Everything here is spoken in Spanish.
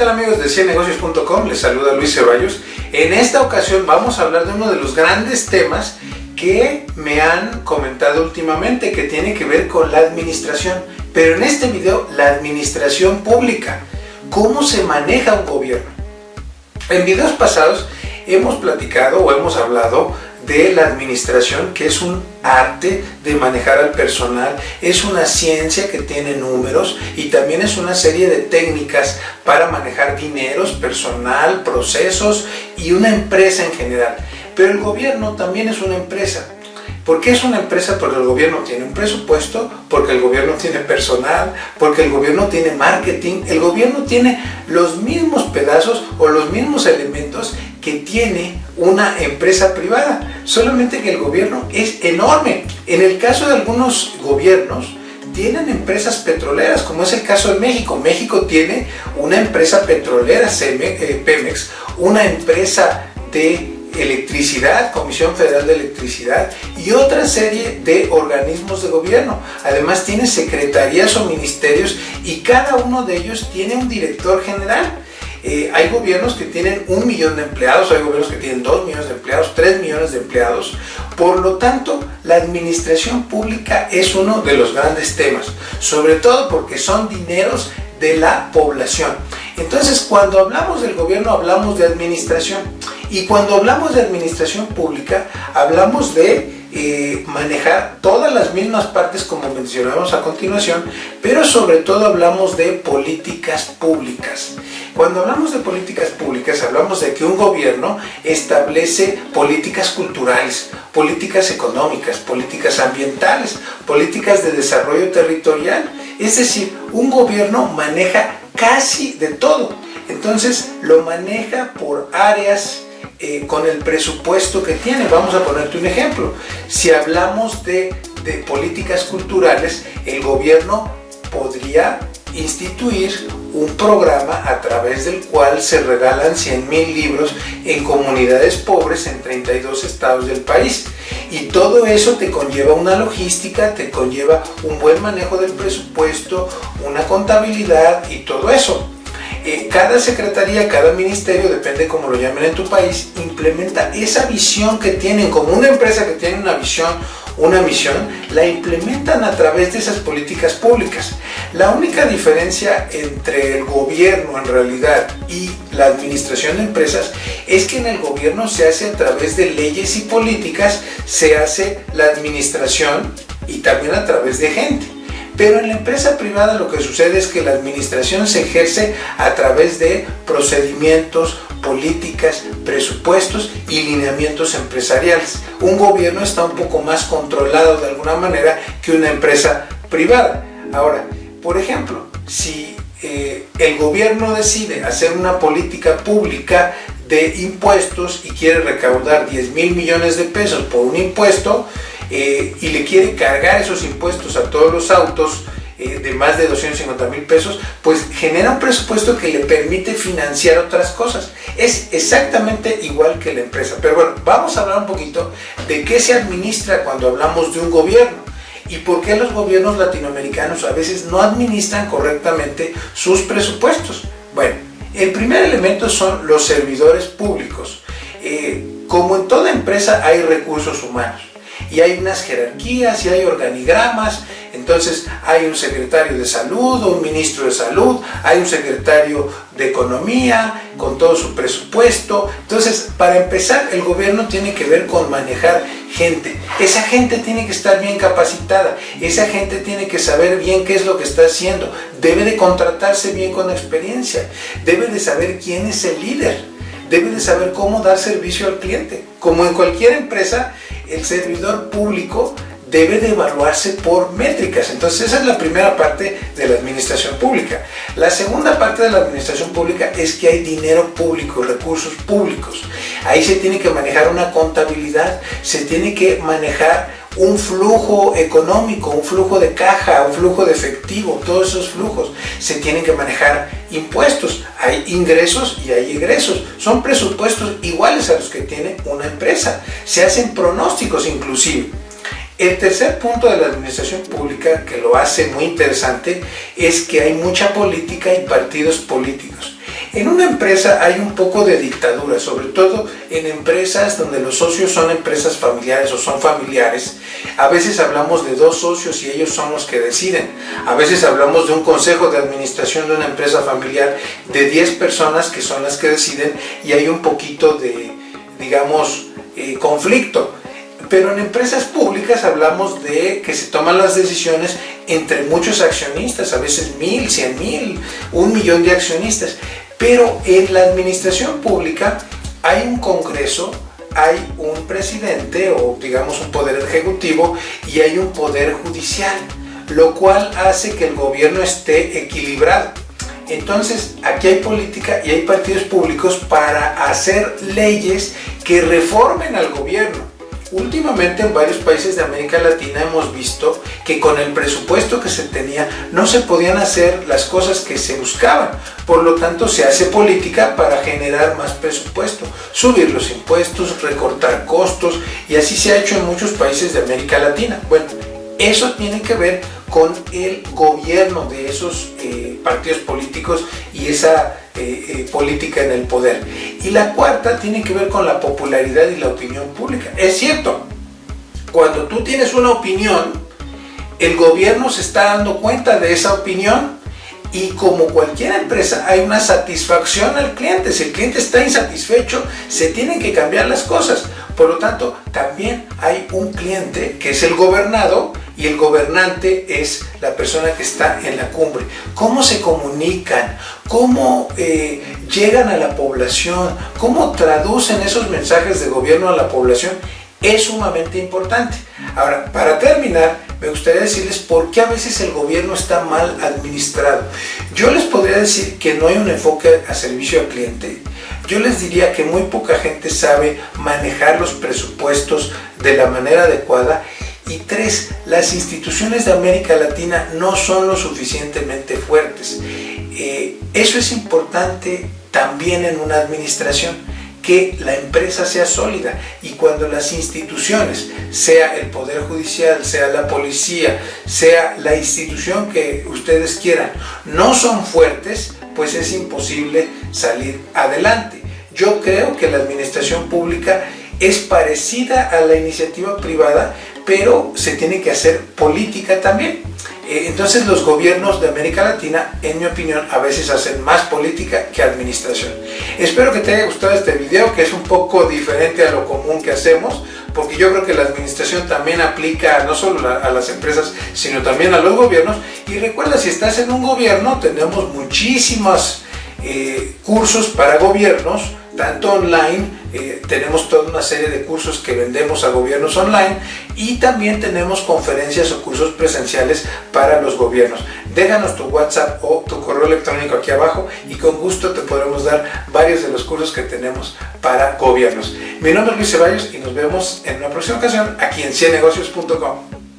tal amigos de ciennegocios.com? Les saluda Luis Ceballos. En esta ocasión vamos a hablar de uno de los grandes temas que me han comentado últimamente, que tiene que ver con la administración. Pero en este video, la administración pública. ¿Cómo se maneja un gobierno? En videos pasados hemos platicado o hemos hablado de la administración, que es un arte de manejar al personal, es una ciencia que tiene números y también es una serie de técnicas para manejar dineros, personal, procesos y una empresa en general. Pero el gobierno también es una empresa. ¿Por qué es una empresa? Porque el gobierno tiene un presupuesto, porque el gobierno tiene personal, porque el gobierno tiene marketing, el gobierno tiene los mismos pedazos o los mismos elementos que tiene una empresa privada, solamente que el gobierno es enorme. En el caso de algunos gobiernos, tienen empresas petroleras, como es el caso de México. México tiene una empresa petrolera, Pemex, una empresa de electricidad, Comisión Federal de Electricidad, y otra serie de organismos de gobierno. Además tiene secretarías o ministerios y cada uno de ellos tiene un director general. Hay gobiernos que tienen 1 millón de empleados, hay gobiernos que tienen 2 millones de empleados, 3 millones de empleados. Por lo tanto, la administración pública es uno de los grandes temas, sobre todo porque son dineros de la población. Entonces, cuando hablamos del gobierno, hablamos de administración. Y cuando hablamos de administración pública, hablamos de manejar todas las mismas partes como mencionamos a continuación, pero sobre todo hablamos de políticas públicas. Cuando hablamos de políticas públicas, hablamos de que un gobierno establece políticas culturales, políticas económicas, políticas ambientales, políticas de desarrollo territorial. Es decir, un gobierno maneja casi de todo. Entonces, lo maneja por áreas, con el presupuesto que tiene. Vamos a ponerte un ejemplo. Si hablamos de políticas culturales, el gobierno podría instituir un programa a través del cual se regalan 100,000 libros en comunidades pobres en 32 estados del país. Y todo eso te conlleva una logística, te conlleva un buen manejo del presupuesto, una contabilidad y todo eso. Cada secretaría, cada ministerio, depende cómo lo llamen en tu país, implementa esa visión que tienen, como una empresa que tiene una visión, una misión, la implementan a través de esas políticas públicas. La única diferencia entre el gobierno en realidad y la administración de empresas es que en el gobierno se hace a través de leyes y políticas, se hace la administración y también a través de gente. Pero en la empresa privada lo que sucede es que la administración se ejerce a través de procedimientos, políticas, presupuestos y lineamientos empresariales. Un gobierno está un poco más controlado de alguna manera que una empresa privada. Ahora, por ejemplo, si el gobierno decide hacer una política pública de impuestos y quiere recaudar 10,000 millones de pesos por un impuesto, y le quiere cargar esos impuestos a todos los autos de más de 250,000 pesos, pues genera un presupuesto que le permite financiar otras cosas. Es exactamente igual que la empresa. Pero bueno, vamos a hablar un poquito de qué se administra cuando hablamos de un gobierno y por qué los gobiernos latinoamericanos a veces no administran correctamente sus presupuestos. Bueno, el primer elemento son los servidores públicos. Como en toda empresa hay recursos humanos. Y hay unas jerarquías y hay organigramas. Entonces hay un secretario de salud, un ministro de salud, hay un secretario de economía con todo su presupuesto. Entonces, para empezar, el gobierno tiene que ver con manejar gente. Esa gente tiene que estar bien capacitada, esa gente tiene que saber bien qué es lo que está haciendo, debe de contratarse bien con experiencia, debe de saber quién es el líder, debe de saber cómo dar servicio al cliente. Como en cualquier empresa, el servidor público debe de evaluarse por métricas. Entonces esa es la primera parte de la administración pública. La segunda parte de la administración pública es que hay dinero público, recursos públicos. Ahí se tiene que manejar una contabilidad, se tiene que manejar un flujo económico, un flujo de caja, un flujo de efectivo. Todos esos flujos se tienen que manejar. Impuestos, hay ingresos y hay egresos, son presupuestos iguales a los que tiene una empresa, se hacen pronósticos inclusive. El tercer punto de la administración pública que lo hace muy interesante es que hay mucha política y partidos políticos. En una empresa hay un poco de dictadura, sobre todo en empresas donde los socios son empresas familiares o son familiares. A veces hablamos de 2 socios y ellos son los que deciden. A veces hablamos de un consejo de administración de una empresa familiar de 10 personas que son las que deciden y hay un poquito de, digamos, conflicto. Pero en empresas públicas hablamos de que se toman las decisiones entre muchos accionistas, a veces 1000, 100,000, 1,000,000 de accionistas. Pero en la administración pública hay un congreso, hay un presidente o digamos un poder ejecutivo y hay un poder judicial, lo cual hace que el gobierno esté equilibrado. Entonces, aquí hay política y hay partidos públicos para hacer leyes que reformen al gobierno. Últimamente en varios países de América Latina hemos visto que con el presupuesto que se tenía no se podían hacer las cosas que se buscaban. Por lo tanto, se hace política para generar más presupuesto, subir los impuestos, recortar costos y así se ha hecho en muchos países de América Latina. Bueno, eso tiene que ver con el gobierno de esos partidos políticos y esa política en el poder. Y la cuarta tiene que ver con la popularidad y la opinión pública. Es cierto, cuando tú tienes una opinión, el gobierno se está dando cuenta de esa opinión y como cualquier empresa hay una satisfacción al cliente. Si el cliente está insatisfecho, se tienen que cambiar las cosas. Por lo tanto, también hay un cliente que es el gobernado y el gobernante es la persona que está en la cumbre. ¿Cómo se comunican? ¿Cómo llegan a la población? ¿Cómo traducen esos mensajes de gobierno a la población? Es sumamente importante. Ahora, para terminar, me gustaría decirles por qué a veces el gobierno está mal administrado. Yo les podría decir que no hay un enfoque a servicio al cliente. Yo les diría que muy poca gente sabe manejar los presupuestos de la manera adecuada. Y 3, las instituciones de América Latina no son lo suficientemente fuertes. Eso es importante también en una administración, que la empresa sea sólida y cuando las instituciones, sea el Poder Judicial, sea la policía, sea la institución que ustedes quieran, no son fuertes, pues es imposible salir adelante. Yo creo que la administración pública es parecida a la iniciativa privada, pero se tiene que hacer política también. Entonces los gobiernos de América Latina, en mi opinión, a veces hacen más política que administración. Espero que te haya gustado este video, que es un poco diferente a lo común que hacemos, porque yo creo que la administración también aplica no solo a las empresas, sino también a los gobiernos. Y recuerda, si estás en un gobierno, tenemos muchísimos cursos para gobiernos, tanto online, tenemos toda una serie de cursos que vendemos a gobiernos online y también tenemos conferencias o cursos presenciales para los gobiernos. Déjanos tu WhatsApp o tu correo electrónico aquí abajo y con gusto te podremos dar varios de los cursos que tenemos para gobiernos. Mi nombre es Luis Ceballos y nos vemos en una próxima ocasión aquí en ciennegocios.com.